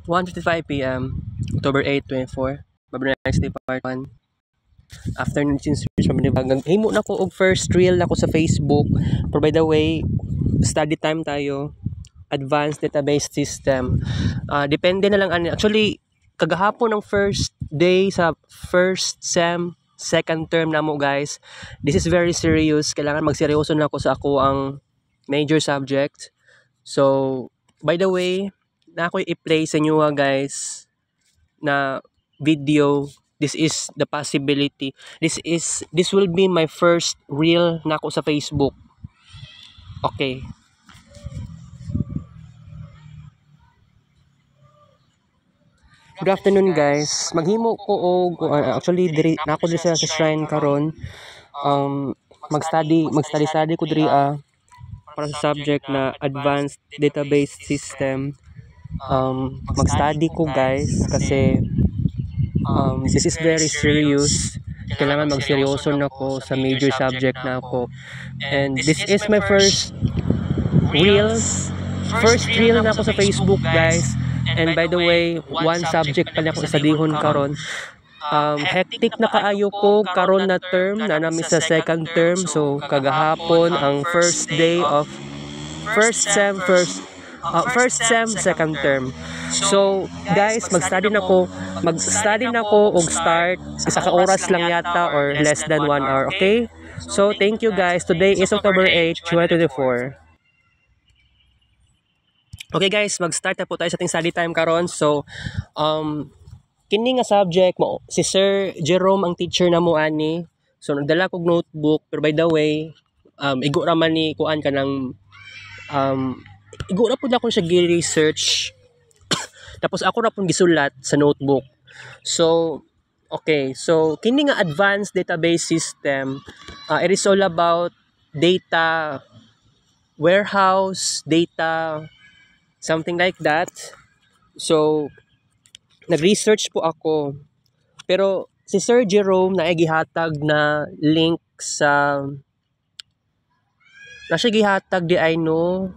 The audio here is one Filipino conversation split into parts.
1:55 p.m. October 8, 24. Babernais Day Part 1. Afternoon since from Manibagang. Himo na ko og first reel na ko sa Facebook. Pero by the way, study time tayo. Advanced Database System. Depende na lang. Actually, kagahapon ng first day sa first sem, second term na mo guys. This is very serious. Kailangan magseryoso na ako sa ako ang major subject. So, by the way, na ako i-play sa inyo guys na video. This is the possibility. This will be my first reel na ako sa Facebook. Okay. Good afternoon guys. Maghimo ko og actually diri na ako diri sa shrine karon. Mag-study ko diri para sa subject na Advanced Database System. Mag-study ko guys kasi this is very serious. Kailangan magseryoso na ako sa major subject na ako. And this is my first reel na ako sa Facebook guys. And by the way, one subject pa na ako istadihon karon. Hectic na kaayo ko karon na term na nami sa second term. So kagahapon ang first day of first sem second term. So guys, mag-study na ko og start isa ka oras lang yata or less than 1 hour, okay? So thank you guys. Today is October 8, 2024. Okay guys, mag-start na po tayo sa ating study time karon. So kini nga subject mo si Sir Jerome ang teacher na mo ani. So nagdala kog notebook, pero by the way, igo ra man ni kuan kanang igo ra pud ako siya gi-research. Tapos ako ra pud gisulat sa notebook. So okay, so kini nga Advanced Database System, it is all about data warehouse, data something like that. So nag-research po ako. Pero si Sir Jerome na gihatag na link sa siya gihatag di ay no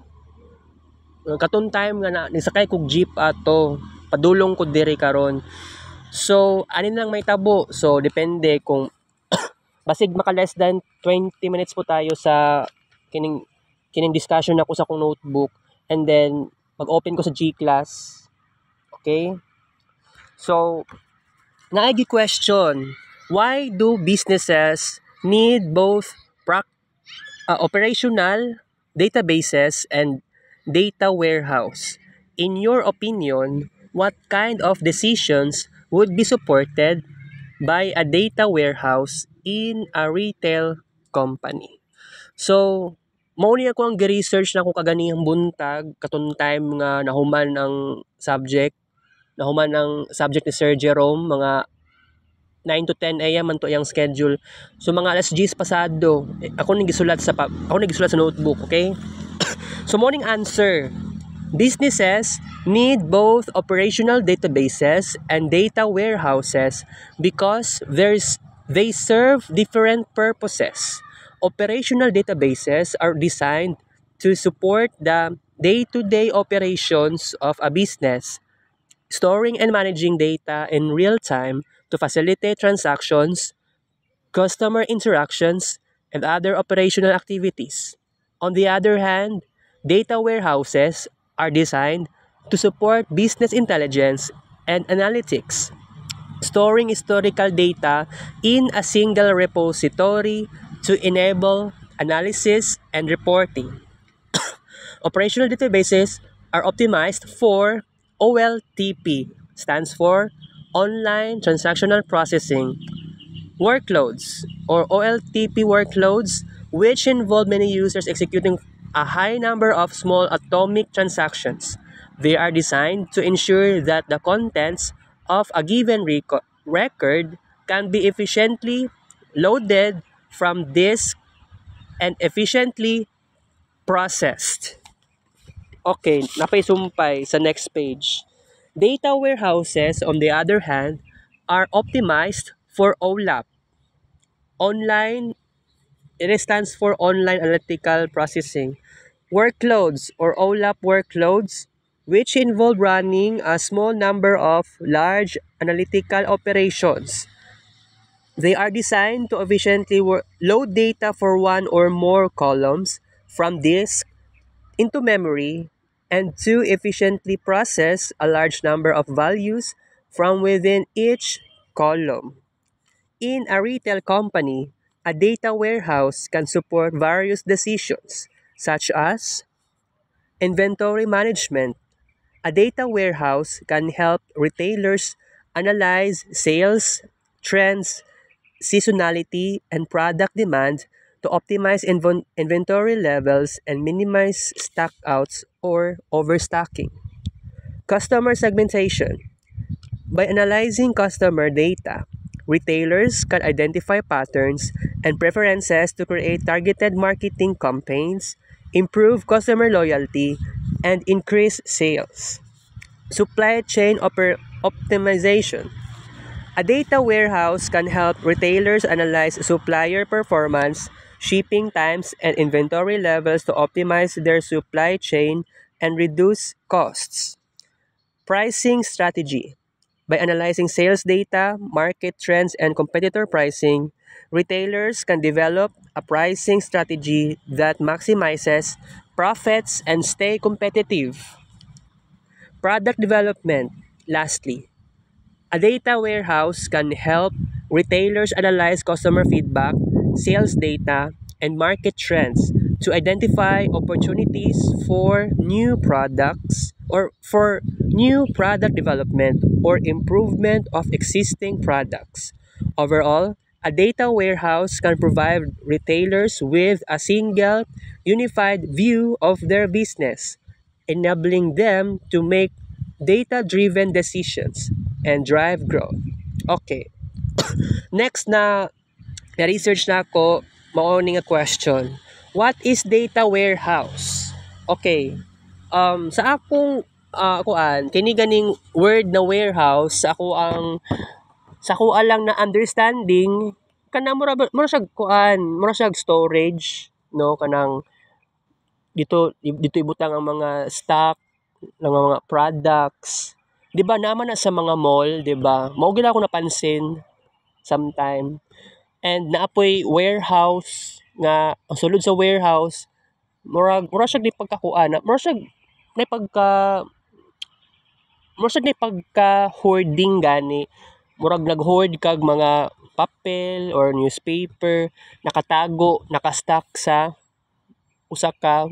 katon time nga na nisakay kog jeep ato padulong ko diri karon. So anin lang may tabo. So depende kung basig maka less than 20 minutes po tayo sa kining discussion ako sa kong notebook, and then mag-open ko sa G-class. Okay? So naagi question, why do businesses need both operational databases and data warehouse? In your opinion, what kind of decisions would be supported by a data warehouse in a retail company? So, mao ni ako ang gi-research na ko kaganihang buntag katon time nga nahuman ang subject ni Sir Jerome, mga 9 to 10 AM man to yang schedule. So mga alas 10 pasado, ako nagisulat sa notebook, okay? So morning answer. Businesses need both operational databases and data warehouses because they serve different purposes. Operational databases are designed to support the day-to-day operations of a business, storing and managing data in real time to facilitate transactions, customer interactions, and other operational activities. On the other hand, data warehouses are designed to support business intelligence and analytics, storing historical data in a single repository to enable analysis and reporting. Operational databases are optimized for OLTP, stands for Online Transactional Processing workloads, or OLTP workloads, which involve many users executing a high number of small atomic transactions. They are designed to ensure that the contents of a given record can be efficiently loaded from disk and efficiently processed. Okay, napaisumpay sa next page. Data warehouses, on the other hand, are optimized for OLAP. It stands for Online Analytical Processing. Workloads or OLAP workloads, which involve running a small number of large analytical operations. They are designed to efficiently load data for one or more columns from disk into memory and to efficiently process a large number of values from within each column. In a retail company, a data warehouse can support various decisions, such as inventory management. A data warehouse can help retailers analyze sales, trends, seasonality, and product demand to optimize inventory levels and minimize stockouts or overstocking. Customer segmentation. By analyzing customer data, retailers can identify patterns and preferences to create targeted marketing campaigns, improve customer loyalty, and increase sales. Supply chain optimization. A data warehouse can help retailers analyze supplier performance, shipping times, and inventory levels to optimize their supply chain and reduce costs. Pricing strategy. By analyzing sales data, market trends, and competitor pricing, retailers can develop a pricing strategy that maximizes profits and stay competitive. Product development. Lastly, a data warehouse can help retailers analyze customer feedback, sales data, and market trends to identify opportunities for new products or for new product development or improvement of existing products. Overall, a data warehouse can provide retailers with a single, unified view of their business, enabling them to make data-driven decisions and drive growth. Okay, next na research na ako, mao nga question. What is data warehouse? Okay, sa akong kuan, kini ganing word na warehouse, sa ako lang na understanding, kana mura siya kuan, mura siya storage, no, kanang dito ibutang ang mga stock ng mga products. 'Di ba naman na sa mga mall, 'di ba? Mao gid ako napansin sometime. And naapoy warehouse nga ang sulod sa warehouse mura siya di pagkakuan, mura siya di pagka hoarding gani. Murag nag-hoard kag mga papel or newspaper nakatago, nakastock sa usa ka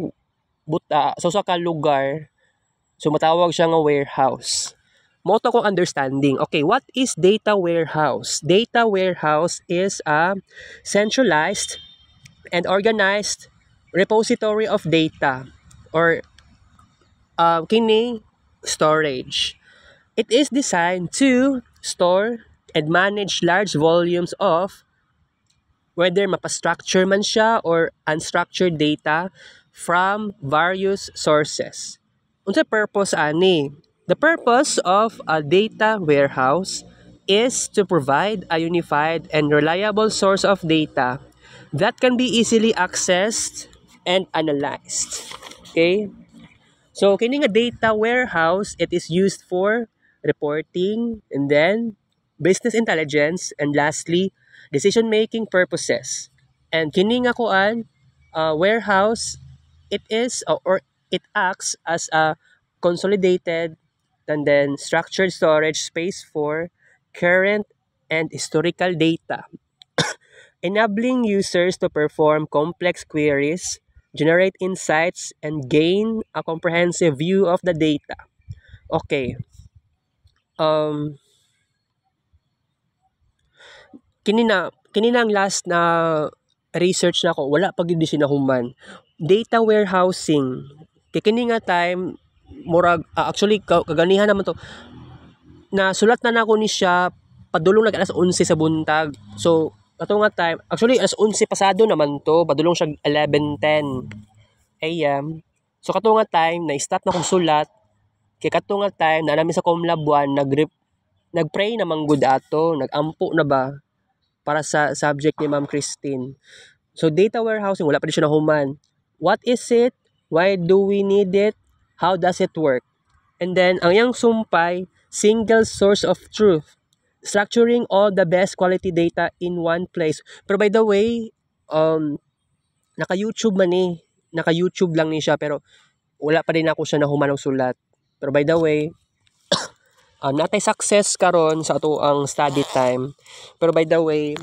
sa usa ka lugar. So matawag siya nga warehouse. Mo to kong understanding. Okay, what is data warehouse? Data warehouse is a centralized and organized repository of data or kini storage. It is designed to store and manage large volumes of whether mapastructure man siya or unstructured data from various sources. Unsa purpose ani? The purpose of a data warehouse is to provide a unified and reliable source of data that can be easily accessed and analyzed. Okay? So, kini nga data warehouse, it is used for reporting and then business intelligence and lastly, decision-making purposes. And kini nga kuan, warehouse, it is or it acts as a consolidated and then structured storage space for current and historical data, enabling users to perform complex queries, generate insights, and gain a comprehensive view of the data. Okay. Um, kini na ang last na research na ko, wala pag hindi sinahuman. Data warehousing. Kay kini nga time murag actually kaganihan naman to na sulat na nako ni siya padulong nag alas 11 sa buntag. So kato nga time actually alas 11 pasado naman to, padulong siya 11:10 AM. So kato nga time na start na kong sulat kay kato nga time na namin sa Comlab 1 nagpray na manggod ato, nagampo na ba para sa subject ni Ma'am Christine. So data warehousing wala pa din siya nahuman. What is it? Why do we need it? How does it work? And then, ang iyang sumpay, single source of truth. Structuring all the best quality data in one place. Pero by the way, naka-YouTube man eh. Naka-YouTube lang ni siya, pero wala pa din ako siya nahuman ng sulat. Pero by the way, natay success karon sa ato ang study time. Pero by the way,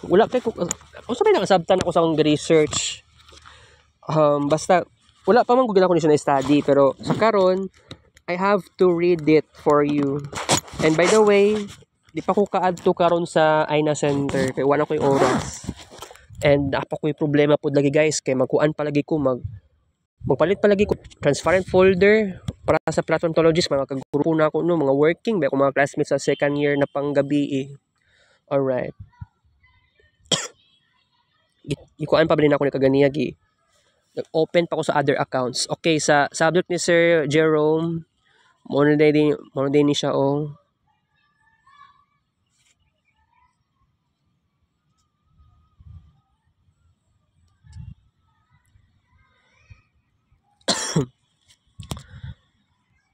wala kay ko unsa may nakasabtan ako sa akong research. Basta wala pa man gud ako ni siya na study, pero sa karon I have to read it for you. And by the way, di pa ko kaadto karon sa Aina Center kay wala ko'y oras. And apa ko'y problema pud lagi guys kay magkuan palagi ko magpalit palagi ko transparent folder para sa platform topologies. Mga kagrupo na ako no, mga working ba ako mga classmates sa second year na panggabi eh. Alright. Ikuan pa ba din ako ni kaganiya gi. Nag-open pa ako sa other accounts. Okay, sa subject ni Sir Jerome, mo na din ni siya oh.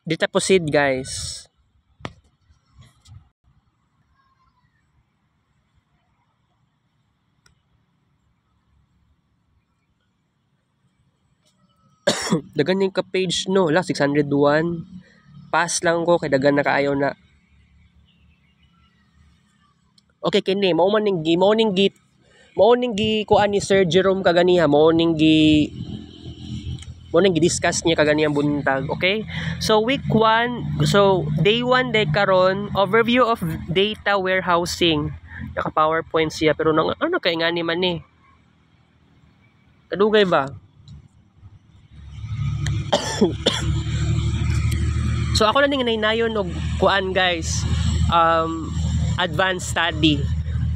Dita proceed guys. Dagan ning ka page no, la 601. Pass lang ko kay dagan na kaayo na. Okay kini mao man ning kuan ni Sir Jerome kaganiha, mao ning discuss niya kaganiyang buntag. Okay, so week 1, so day 1 day karon overview of data warehousing. Naka PowerPoint siya pero ano kay ngani man ni kadugay ba. So ako na ning nainayon og kuan guys, advanced study.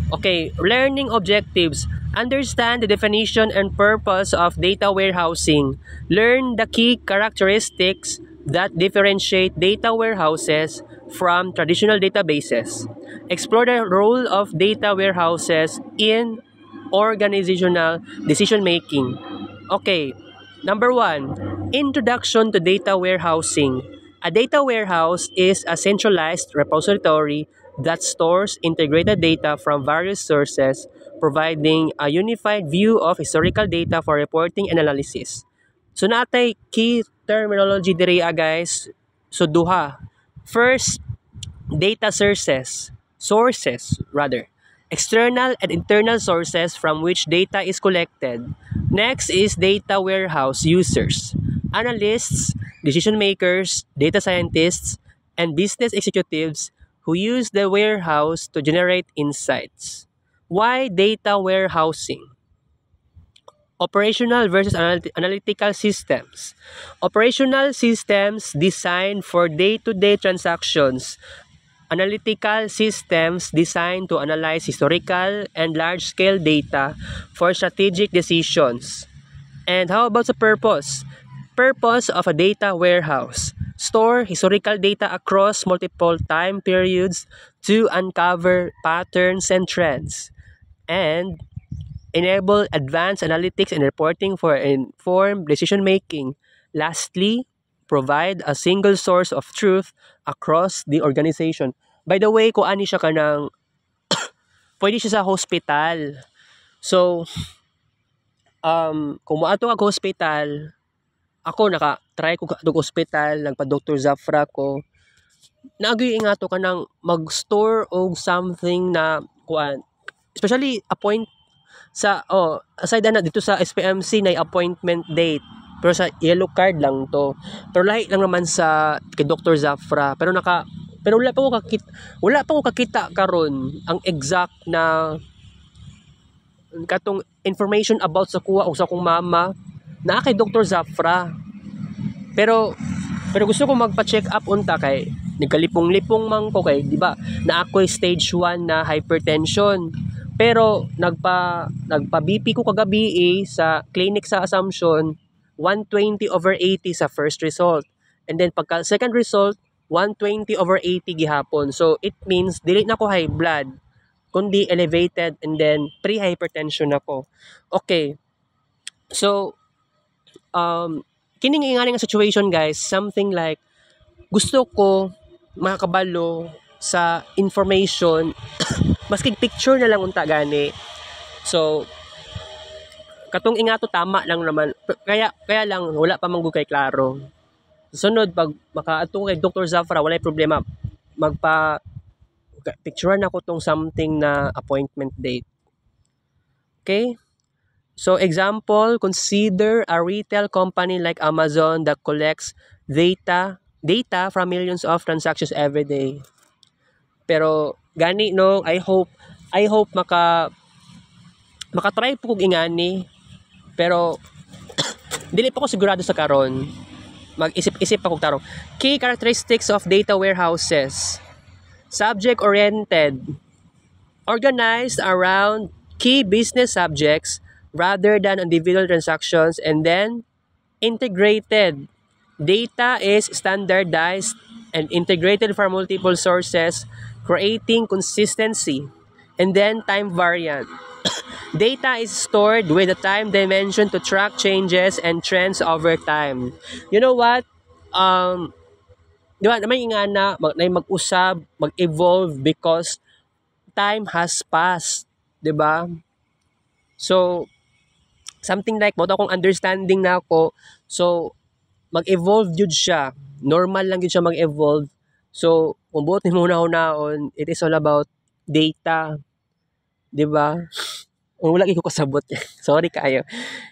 Okay, learning objectives. Understand the definition and purpose of data warehousing. Learn the key characteristics that differentiate data warehouses from traditional databases. Explore the role of data warehouses in organizational decision making. Okay, number 1, introduction to data warehousing. A data warehouse is a centralized repository that stores integrated data from various sources, providing a unified view of historical data for reporting and analysis. So natay key terminology diri guys. So duha. First, data sources. External and internal sources from which data is collected. Next is data warehouse users. Analysts, decision makers, data scientists, and business executives who use the warehouse to generate insights. Why data warehousing? Operational versus analytical systems. Operational systems designed for day-to-day transactions. Analytical systems designed to analyze historical and large-scale data for strategic decisions. And how about the purpose? Purpose of a data warehouse. Store historical data across multiple time periods to uncover patterns and trends. And enable advanced analytics and reporting for informed decision making. Lastly, provide a single source of truth across the organization. By the way, kung ani siya kanang pwede siya sa hospital. So, kung moadto kag hospital, ako naka-try ko kadtong hospital, nagpa-Dr. Zafra ko. Naagyo ingato ka nang mag-store og something na kuan. Especially sa aside na dito sa SPMC na appointment date. Pero sa yellow card lang to. Pero lahi lang naman sa kay Dr. Zafra. Pero wala pa ko kakita karon ang exact na katong information about sa kuha o sa akong mama na kay Dr. Zafra. Pero gusto ko magpa-check up unta kay nagkalipong-lipong man ko kay di ba na ako'y stage 1 na hypertension. Pero nagpa BP ko kagabi sa clinic sa Assumption 120/80 sa first result. And then pagka second result 120/80 gihapon. So it means dili na ko high blood kundi elevated and then pre-hypertension ako. Okay. So kining ingani nga situation guys, something like gusto ko makakabalo sa information maski picture na lang unta gani. So katong ingato tama lang naman, kaya lang wala pa man gud kay klaro. Sunod pag makaadto kay Dr. Zafra walay problema, magpa picturean ako tong something na appointment date. Okay? So example, consider a retail company like Amazon that collects data from millions of transactions every day. Pero gani no, I hope makatry po kog ingani, pero dili pa ko sigurado sa karon. Mag-isip-isip pa kog tarong. Key characteristics of data warehouses. Subject-oriented. Organized around key business subjects rather than individual transactions, and then integrated. Data is standardized and integrated from multiple sources, creating consistency. And then time variant. Data is stored with a time dimension to track changes and trends over time. You know what? Di ba, naman yung nga na mag-usab, mag-evolve because time has passed. Di ba? So, something like, mo akong understanding na ako. So, mag-evolve yun siya. Normal lang yun siya mag-evolve. So, kung buot ni muna-hunaon, it is all about data. Di ba? Wala ko kasabot. Sorry kayo.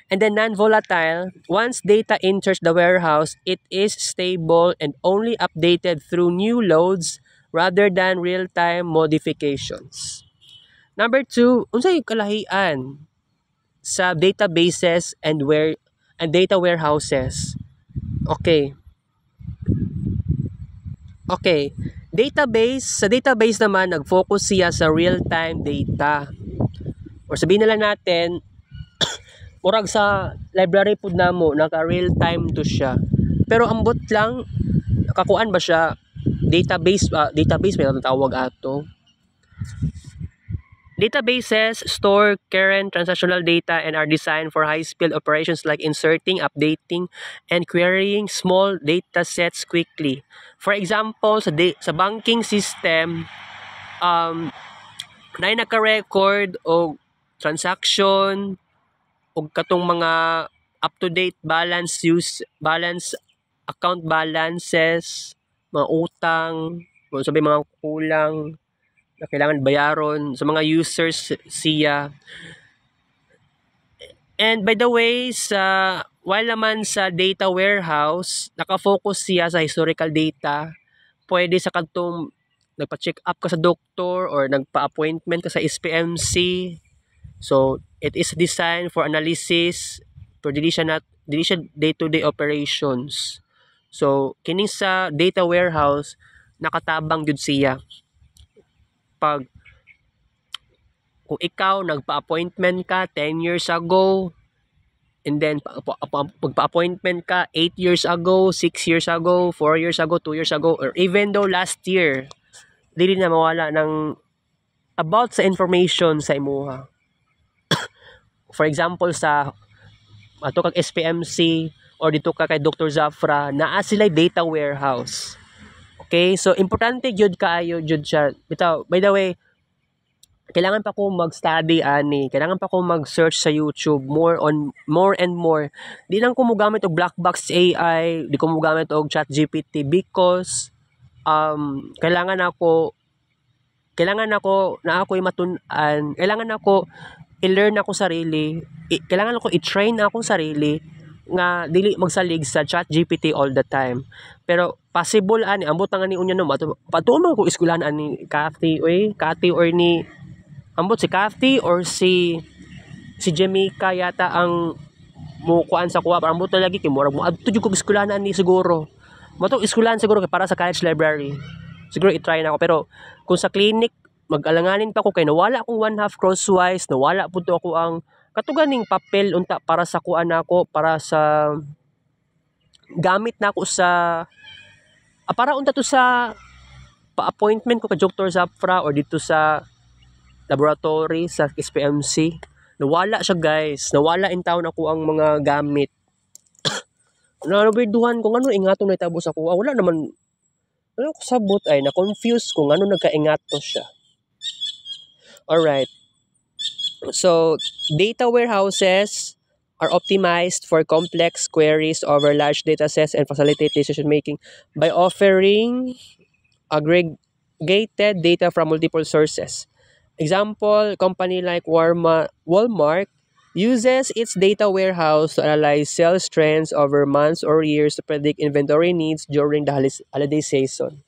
And then non-volatile, once data enters the warehouse, it is stable and only updated through new loads rather than real-time modifications. Number 2, unsay kalahian sa databases and data warehouses. Okay. Sa database naman, nag-focus siya sa real-time data. Or sabihin na lang natin, murag sa library po na mo, naka real time to siya. Pero ambot lang, kakuan ba siya? Database may natawag ato. Databases store current transactional data and are designed for high-speed operations like inserting, updating, and querying small data sets quickly. For example, sa banking system, na naka-record o transaction o katong mga up-to-date account balances, mga utang, sabi mga kulang na kailangan bayaron sa mga users siya. And by the way, while naman sa data warehouse, nakafocus siya sa historical data, pwede sa kantong nagpa-check up ka sa doktor or nagpa-appointment ka sa SPMC. So, it is designed for analysis, pero dili siya day-to-day operations. So, kining sa data warehouse, nakatabang yun siya. Kung ikaw nagpa-appointment ka 10 years ago, and then pagpa-appointment ka 8 years ago, 6 years ago, 4 years ago, 2 years ago, or even though last year, dili na mawala ng about sa information sa imuha. For example, sa ato kag SPMC or dito ka kay Dr. Zafra, naa sila data warehouse. Okay? So, importante gyud kaayo gyud siya. Bitaw, by the way, kailangan pa ko mag-study ani, kailangan pa ko mag-search sa YouTube more and more. Di lang ko mogamit og black box AI, di ko mogamit og ChatGPT because kailangan ako na ako'y matun-an, kailangan ako i-learn ako sarili, kailangan ako i-train akong sarili nga dili magsalig sa ChatGPT all the time. Pero possible ani ambot nga ni unya no patuman ko eskwelahan ani Kathy or ni ambot si Kathy or si Jamaica yata ang mukuan sa kuha para ambot lagi kay murag mo adto jud ko eskwelahan ani siguro. Mato eskwelahan siguro kay para sa college library. Siguro i-try na ako pero kung sa clinic mag-alanganin pa ko kay nawala akong 1/2 crosswise, nawala pud to ako ang katuganing papel unta para sa kuan nako, para sa gamit nako sa para unta to sa pa-appointment ko kay Dr. Zafra or dito sa laboratory sa SPMC. Nawala siya guys, nawala in town ako ang mga gamit. Nabiduhan ko ano ingatong naitabo sa kuha, wala naman Ano ko sabot ay na-confuse kung ano nagkaingat to siya. Alright. So, data warehouses are optimized for complex queries over large data sets and facilitate decision making by offering aggregated data from multiple sources. Example, company like Walmart uses its data warehouse to analyze sales trends over months or years to predict inventory needs during the holiday season.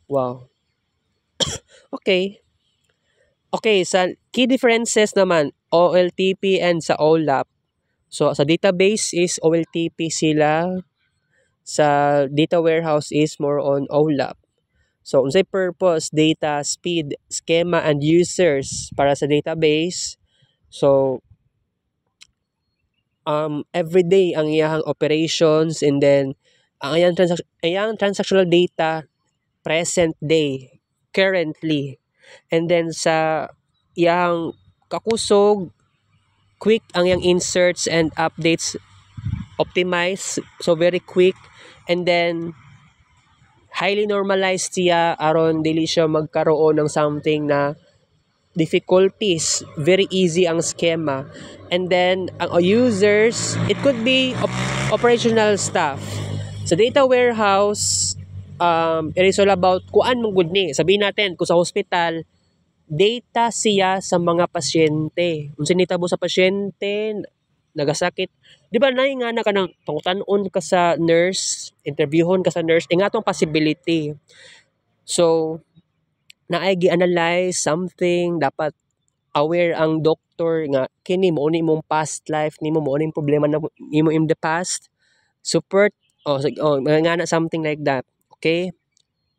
Wow. Okay. Okay, sa key differences naman, OLTP and sa OLAP. So, sa database is OLTP sila. Sa data warehouse is more on OLAP. So, unsay purpose, data, speed, schema, and users para sa database. So, everyday ang iyahang operations and then ang iyang transactional data present day, currently. And then sa iyang kakusog, quick ang iyang inserts and updates, optimize, so very quick. And then highly normalized siya aron dili siya magkaroon ng something na difficulties, very easy ang schema. And then ang users, it could be operational stuff. Sa data warehouse, it is all about kuan mong good ni. Sabihin natin kung sa hospital, data siya sa mga pasyente. Kung sinitabo sa pasyente, nagasakit. Di ba nga na ka ng tungtanon ka sa nurse, interviewon ka sa nurse, nga tong possibility. So, naay gi-analyze something, dapat aware ang doctor nga kini mo ni mong past life nimo, mo ni problema na nimo in the past. Support, nga na something like that. Okay?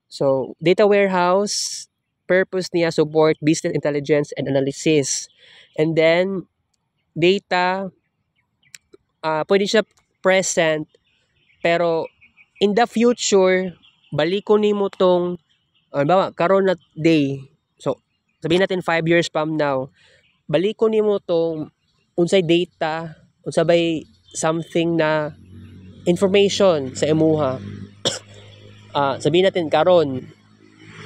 So, data warehouse, purpose niya support business intelligence and analysis. And then, data, pwede siya present, pero in the future, baliko nimo tong, bawa, karon na day. So, sabihin natin 5 years from now, baliko nimo tong unsay data, unsabay something na information sa imuha. Sabihin natin karon,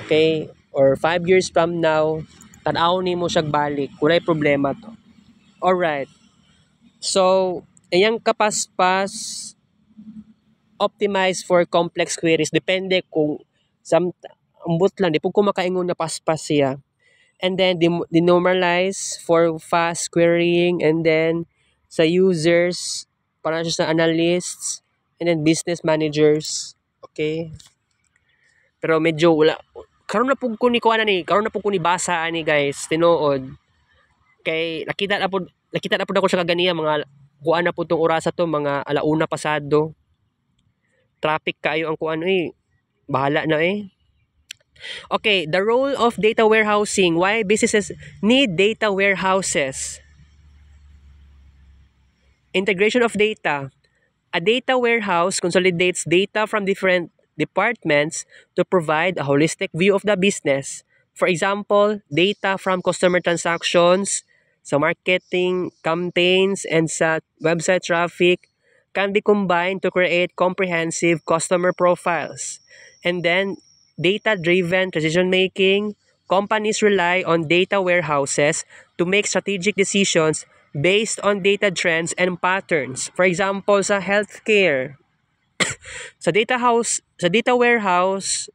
okay, or 5 years from now, tan-aw nimo siya balik, kunay problema to. Alright. So, iyang kapaspas, optimized for complex queries, depende kung ambot lang, di po ko makaingon na paspas siya. And then, denormalize for fast querying, and then sa users, para siya sa analysts, and then business managers. Okay? Pero medyo wala. Karon na po ko ni basa ani guys, tinuod. Kay nakita na po ako sa kaganiya mga kuan na po tong orasa to, mga alauna pasado. Traffic kayo ang kuan bahala na Okay, the role of data warehousing. Why businesses need data warehouses? Integration of data. A data warehouse consolidates data from different departments to provide a holistic view of the business. For example, data from customer transactions, sa marketing campaigns, and sa website traffic can be combined to create comprehensive customer profiles. And then, data-driven decision-making. Companies rely on data warehouses to make strategic decisions based on data trends and patterns. For example, sa healthcare, sa data warehouse,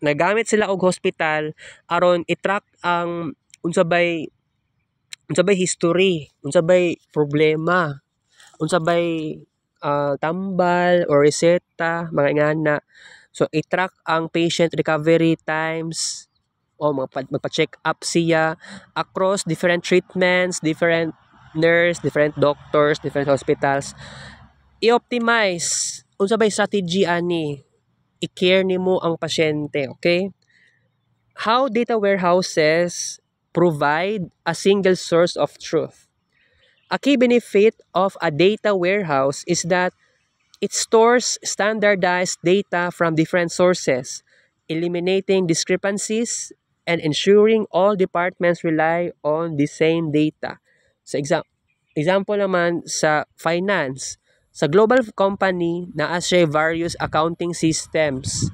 nagamit sila og hospital aron i-track ang unsabay history, unsabay problema, unsabay tambal or reseta, mga ingana. So, i-track ang patient recovery times, o magpa-check up siya across different treatments, different nurse, different doctors, different hospitals. I-optimize, unsabay strategy ani, i-care nimo ang pasyente, okay? How data warehouses provide a single source of truth. A key benefit of a data warehouse is that it stores standardized data from different sources, eliminating discrepancies and ensuring all departments rely on the same data. So, example naman sa finance. Sa global company, naa siya various accounting systems.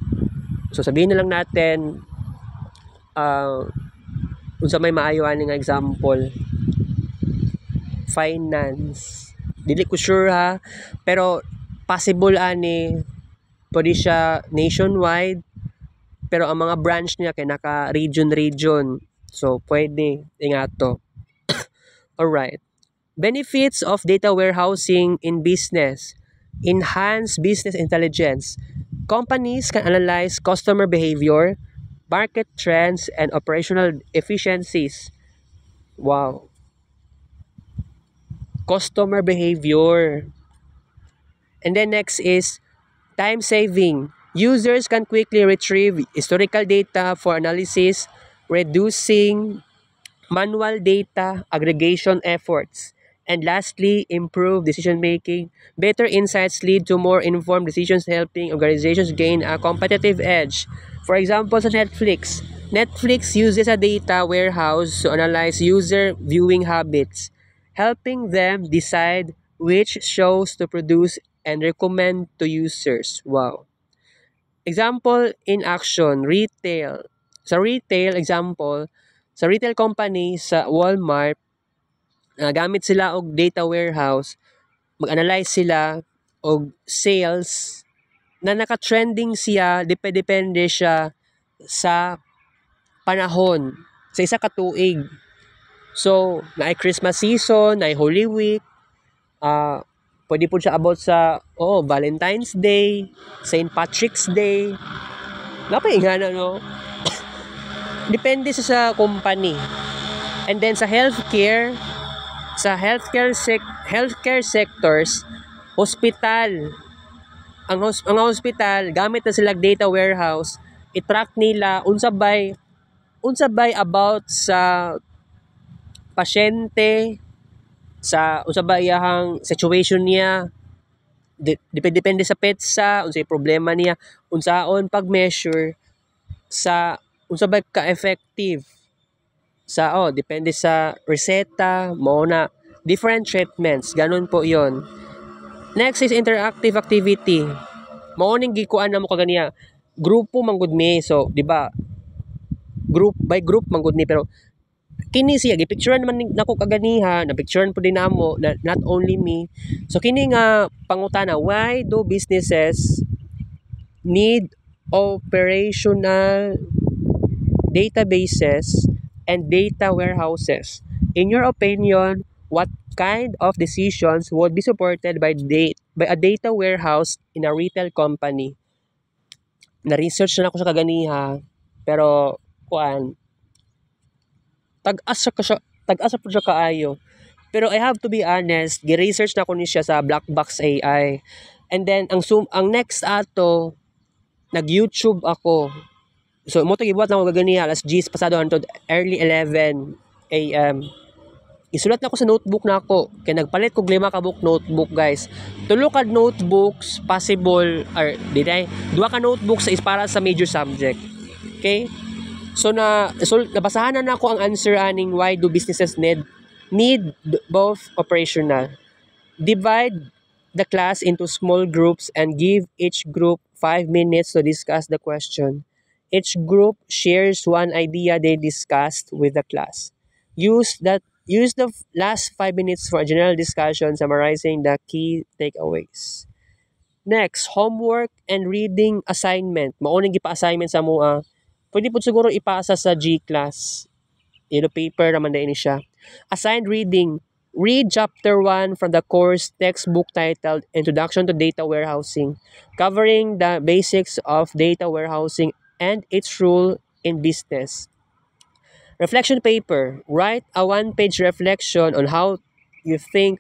So sabihin na lang natin unsa may maayo ani nga example, finance. Dili ko sure ha, pero possible ani pwede siya nationwide, pero ang mga branch niya kay naka region. So pwede ingato. Alright. Benefits of data warehousing in business. Enhance business intelligence. Companies can analyze customer behavior, market trends, and operational efficiencies. Wow. Customer behavior. And then next is time saving. Users can quickly retrieve historical data for analysis, reducing manual data aggregation efforts. And lastly, improve decision making. Better insights lead to more informed decisions, helping organizations gain a competitive edge. For example, sa Netflix. Netflix uses a data warehouse to analyze user viewing habits, helping them decide which shows to produce and recommend to users. Wow. Example in action, retail. Sa retail, example, sa retail company, sa Walmart, gamit sila og data warehouse, mag-analyze sila og sales na naka-trending siya, depende siya sa panahon, sa isa ka tuig. So, naay Christmas season, naay Holy Week, pwede po siya about sa Valentine's Day, St. Patrick's Day. Napay nga na, no? Depende sa company. And then sa healthcare sectors, hospital. Ang hospital, gamit na sila data warehouse, i-track nila unsabay about sa pasyente, sa unsabay iyahang situation niya, depende sa petsa, unsay problema niya, unsaon pag-measure sa unsabay ka-effective sa depende sa reseta mo na different treatments, ganun po yon. Next is interactive activity. Mao ning gikuan na mo kaganiya, grupo manggod mi, so di ba group by group manggod ni, pero kini siya gipicturean man nako kaganiha, na picturean po din namo, not only me. So kini nga pangutana, why do businesses need operational databases and data warehouses? In your opinion, what kind of decisions would be supported by a data warehouse in a retail company? Na-research na ako sa kaganiha, pero tag-asa po siya kaayo. Pero I have to be honest, gi-research na ko ni siya sa Blackbox AI. And then ang next ato, nag-YouTube ako. So mo to gibuhat na ko gaganiha alas 10 pasado hangtod early 11 AM. Isulat na ko sa notebook na ako. Kaya nagpalit ko 5 ka book notebook, guys. 3 ka notebooks possible, or duha ka notebooks is para sa major subject. Okay? So nabasahan na ako ang answer aning why do businesses need both operational. Divide the class into small groups and give each group 5 minutes to discuss the question. Each group shares one idea they discussed with the class. Use the last 5 minutes for a general discussion summarizing the key takeaways. Next, homework and reading assignment. Mauning gipa-assignment sa mua. Pwede po siguro ipasa sa G-class. Paper naman na ini siya. Assigned reading. Read chapter 1 from the course textbook titled Introduction to Data Warehousing, covering the basics of data warehousing and its role in business. Reflection paper. Write a 1-page reflection on how you think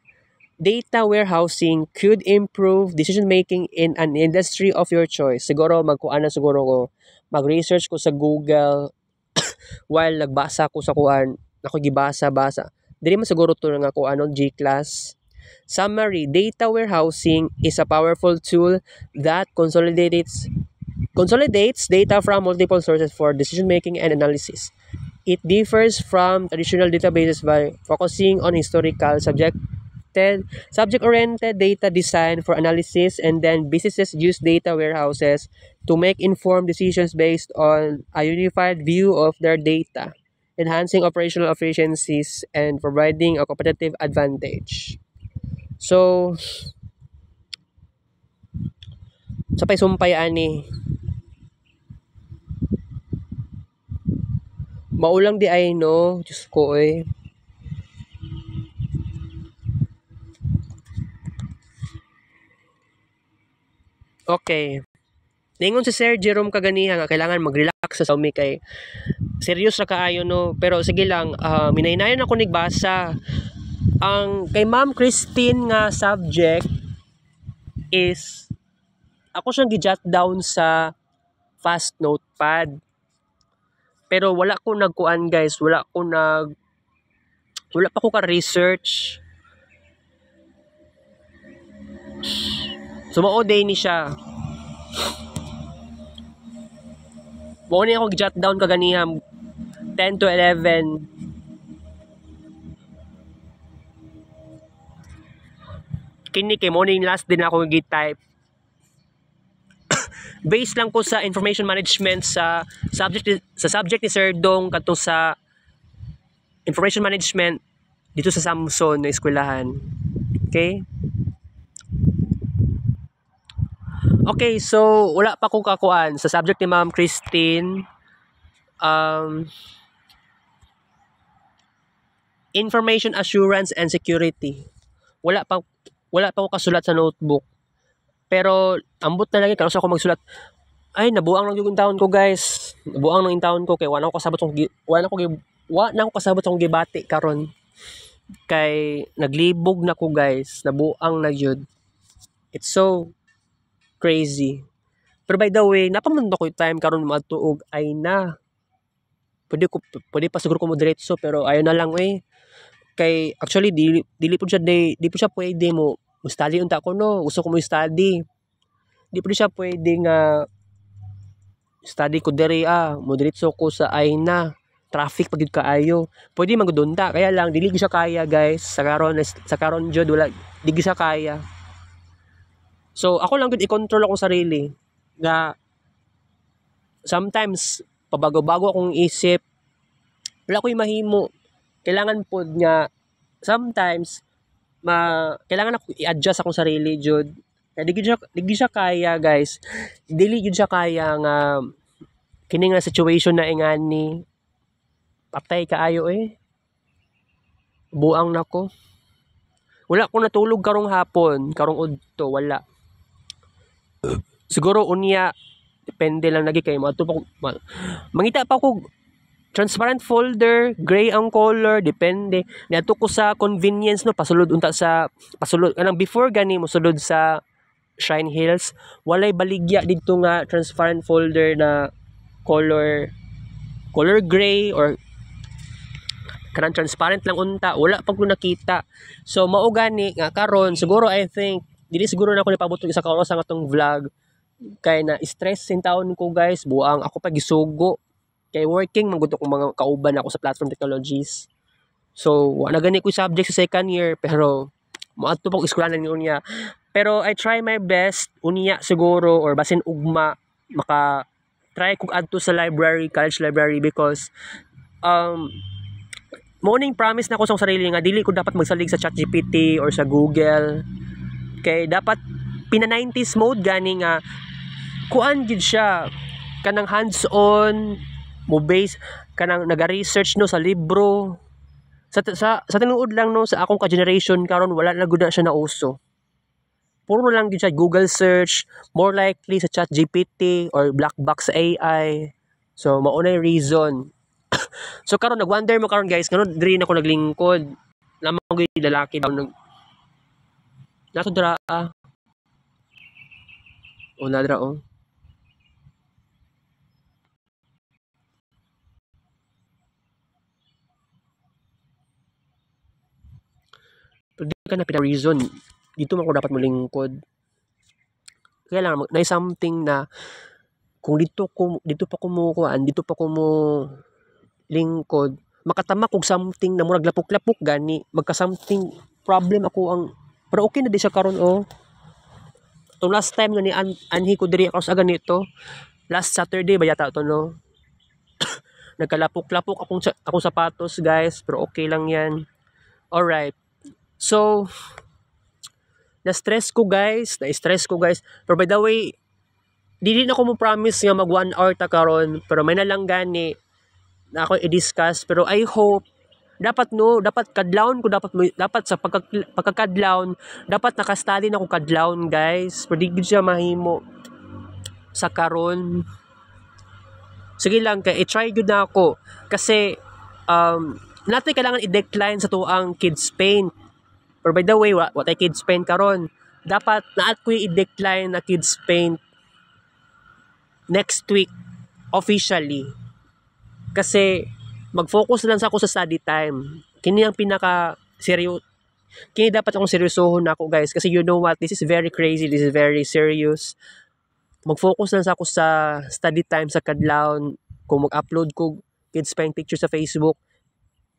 data warehousing could improve decision-making in an industry of your choice. Siguro siguro ko. Mag-research ko sa Google while nagbasa ko sa gibasa. Dili man siguro to nga G-class. Summary. Data warehousing is a powerful tool that consolidates data from multiple sources for decision-making and analysis. It differs from traditional databases by focusing on historical, subject-oriented data design for analysis, and then businesses use data warehouses to make informed decisions based on a unified view of their data, enhancing operational efficiencies and providing a competitive advantage. So, sa pay sumpay ani, maulang di ay no, Diyos ko eh. Okay. Ningon si Sir Jerome kaganiha nga kailangan mag-relax sa umi kay serious ra kaayo no, pero sige lang, minaynayon ako nigbasa. Ang kay Ma'am Christine nga subject is ako siyang gi-jot down sa fast notepad. Pero wala ko nagkuan guys, wala pa ko ka-research. So mao day ni siya. Mao ni ako gi-jot down kaganiham 10 to 11. Kini kay morning last din ako gi-type. Based lang ko sa information management sa subject ni Sir Dong kadto sa information management dito sa Samson na eskwelahan. Okay? Okay, so wala pa ko kakuan sa subject ni Ma'am Christine. Information assurance and security. Wala pa ko kasulat sa notebook. Pero ambot na lagi karon sa ako magsulat. Ay nabuang lang yung taon ko guys. Nabuang ng taon ko kay wala ko kasabot kong gibati karon. Kay naglibog na ko guys. Nabuang na jud. It's so crazy. Pero by the way, napamunta ko yung time karon matuog ay na. Pwede pa siguro ko mo diretso pero ayaw na lang eh. Kay actually dili po siya pwede mo study unta ko no. Gusto ko mo study. Di po siya pwede nga study ko diri mo diretso ko sa ay na. Traffic pagid kaayo. Pwede magdunta kaya lang dili ko siya kaya guys. Sa karon jud wala di ko siya kaya. So ako lang gud i-control akong sarili nga sometimes pabago-bago akong isip. Wala ko mahimo. Kailangan pod nga sometimes kailangan ako i-adjust akong sarili jud. Kaya di siya kaya guys. Dili jud siya kaya nga kini nga situation na ingani patay kaayo eh. Buang nako. Wala ko natulog karong hapon, karong udto wala. Siguro unya depende lang lagi kay mangita pa ko transparent folder, gray ang color, depende. Niadto ko sa convenience no, pasulod kanang before gani mo sulod sa Shrine Hills, walay baligya dito nga transparent folder na color gray or kanang transparent lang unta, wala pag ko nakita. So mao gani nga karon siguro I think dili siguro na ako nipabot isa ka oras ang atong vlog kay na stress in taon ko guys, buang ako pa gisugo. Kay working man gud ko mga kauban ako sa platform technologies. So wala gani ko subject sa second year pero moadto pa ko eskwelahan niya. Pero I try my best unya siguro or basin ugma maka try kog adto sa college library because morning promise na ko sa sarili nga dili ko dapat magsalig sa ChatGPT or sa Google. Kay dapat pina 90s mode gani nga kuan gid siya kanang hands-on mo base kanang naga-research no sa libro sa tinuod lang no sa akong ka-generation karon wala na gud na siya nauso. Puro lang gid siya Google search, more likely sa ChatGPT or black box AI. So mao na reason. So karon nagwonder mo karon guys, karon diri na ko naglingkod. Lamang gid lalaki daw nato dra o nadra o. Pero di ka na pina-reason. Dito man ko dapat malingkod. Kaya lang, na something na kung dito pa ko mo lingkod, makatama kog something na murag lapok-lapok gani, magka something problem ako ang pero okay na di siya karon oh. Itong last time nga ni anhi ko diri ako sa ganito. Last Saturday ba yata to no? Nagkalapok-lapok akong sapatos guys, pero okay lang yan. Alright. So, na-stress ko guys. Pero by the way, di din ako mo promise nga mag 1 hour ta karon, pero may nalang gani na ako i-discuss. Pero I hope dapat kadlawon ko, dapat sa pagkakadlawon, dapat naka-study na ko kadlawon guys. Pero di gid siya mahimo sa karon. Sige lang kay i-try gud na ako kasi natin kailangan i-decline sa tuang kids paint. Pero by the way, what ay kids paint karon? Dapat naat ko i-decline na kids paint next week officially. Kasi mag-focus lang sa ako sa study time. Kini ang kini dapat akong seryosohon ako guys kasi you know what, this is very crazy, this is very serious. Mag-focus lang sa ako sa study time sa kadlawon. Kung mag-upload ko kids paint picture sa Facebook,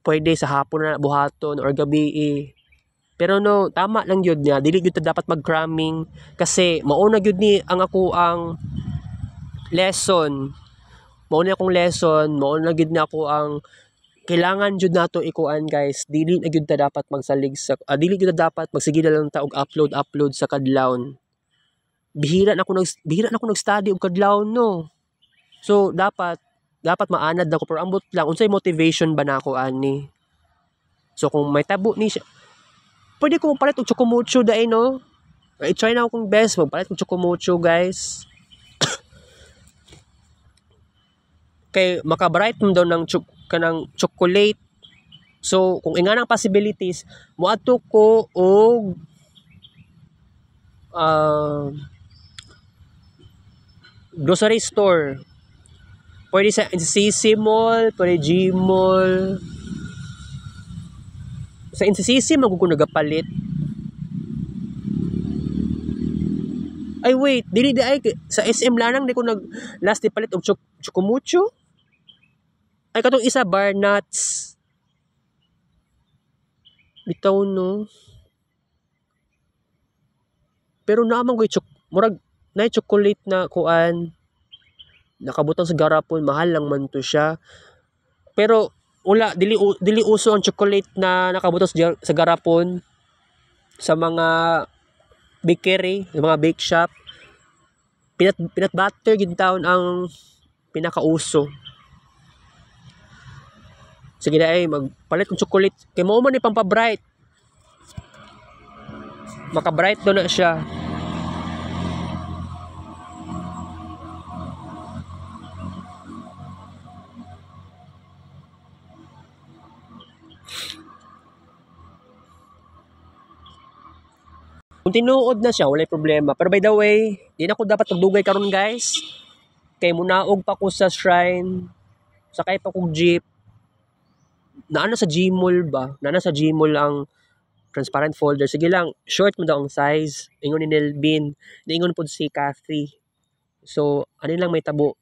pwede sa hapon na buhaton or gabi. Pero no, tama lang yun niya. Dili yun dapat mag-cramming kasi mauna yun ni ang ako ang lesson. Mauna akong lesson, mauna yun na ako ang kailangan jud nato ikuan guys. Dili na gyud ta dapat magsalig sa dili gyud dapat magsige na lang ta og upload sa kadlawon. Bihira na ako nag-study og kadlawon no. So dapat maanad na ko pero ambot lang unsay motivation ba nako ani. So kung may tabo ni siya, pwede ko magpalit og chocomocho dai no. I-try na akong best magpalit og chocomocho guys. Kay maka-bright mo daw ng kanang chocolate. So kung inganang possibilities, moadto ko og grocery store. Pwede sa NCC Mall, pwede G Mall. Sa NCC magugo nagapalit. Ay wait, dili ay sa SM lanang di ko nag last di palit og chocomucho. Ay katong isa bar nuts. Bitaw no. Pero naamang ko murag na chocolate na kuan. Nakabutang sa garapon, mahal lang man to siya. Pero wala dili uso ang chocolate na nakabutang sa garapon sa mga bakery, sa mga bake shop. Peanut butter gid taon ang pinakauso. Sige na ay magpalit ng chocolate kay mao man ni pampabright. Maka-bright do na siya. Kung tinuod na siya, walay problema. Pero by the way, di na ko dapat magdugay karon guys. Kay munaog pa ko sa shrine. Sakay pa kong jeep. Naana sa Gmall ba? Naana sa Gmall ang transparent folder. Sige lang, short mo daw ang size. Ingon ni Nelvin. Ingon po si Cathy. So, ano lang may tabo.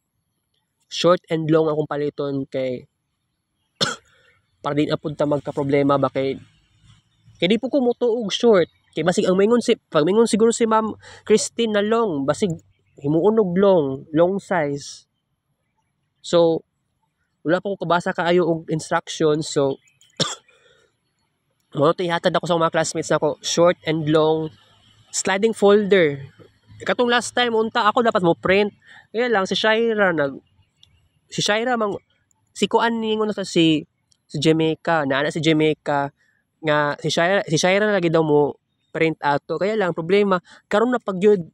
Short and long akong paliton kay para din apunta magka-problema ba kay di po ko mutuog short. Kay basig ang pag mingon siguro si Ma'am Christine na long, basig himuon og long size. So wala pa ko kabasa kaayo og instructions, so mo ihatag ako sa mga classmates nako, short and long sliding folder. Katong last time unta ako dapat mo print. Kaya lang si Shaira si Kuan ningon na si Jamaica, naana si Jamaica nga si Shaira na lagi daw mo print ato. Kaya lang problema karon na pagyud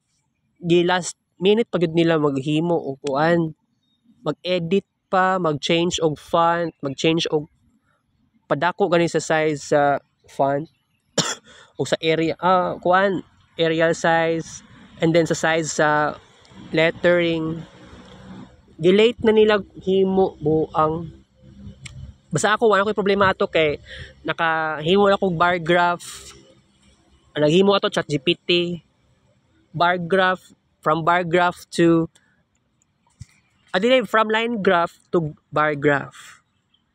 last minute pagyud nila maghimo og kuan, mag-edit pa, mag-change og font, mag-change og padako gani sa size sa font o sa area kuan Arial size and then sa size sa lettering. Delete na nila himo buang. Basta ako wala ko'y problema ato kay nakahimo na kog bar graph. Naghimo ato ChatGPT, bar graph, from bar graph to from line graph to bar graph.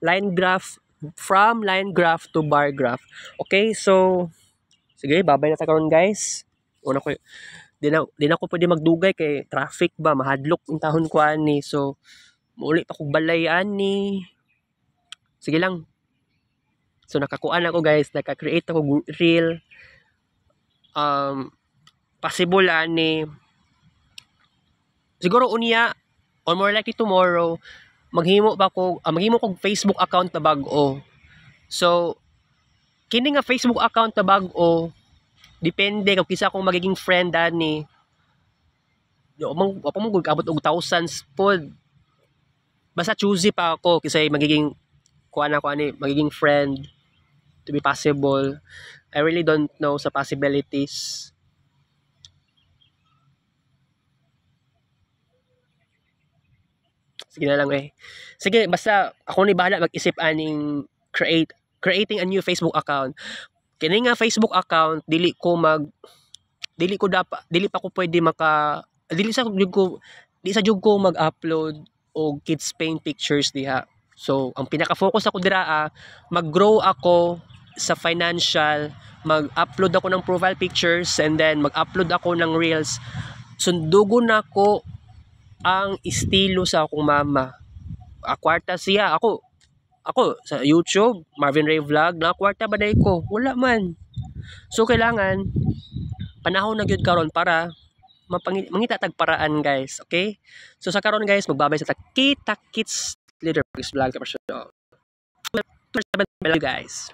Line graph, from line graph to bar graph. Okay, so Sige, babay na ta karon guys. Una ko di na ko pwede magdugay kay traffic ba mahadlok ang tahon ko ani. So muli pa kog balay ani. Sige lang. So nakakuan ako guys, naka-create ako reel. Possible ani. Siguro unya or more likely tomorrow maghimo kog Facebook account na bag-o. So kini nga Facebook account na bag-o depende kung kisa akong magiging friend ani. Wa pa mo abot og thousands pod. Basta choosy pa ako kasi magiging kuan ako ani, magiging friend to be possible. I really don't know sa possibilities. Sige na lang eh. Sige, basta ako ni bahala mag-isip aning creating a new Facebook account. Kini nga Facebook account dili pa ko pwede dili sa jud ko mag-upload og kids paint pictures diha. So ang pinaka-focus ako dira mag-grow ako sa financial, mag-upload ako ng profile pictures and then mag-upload ako ng reels. Sundugon nako ang estilo sa akong mama. Kwarta siya ako sa YouTube, Marvin Ray Vlog, na kwarta ba day ko? Wala man. So kailangan panahon na gyud karon para mangita tag paraan guys, okay? So sa karon guys, magbabay sa Kita Kids Leader Vlog guys.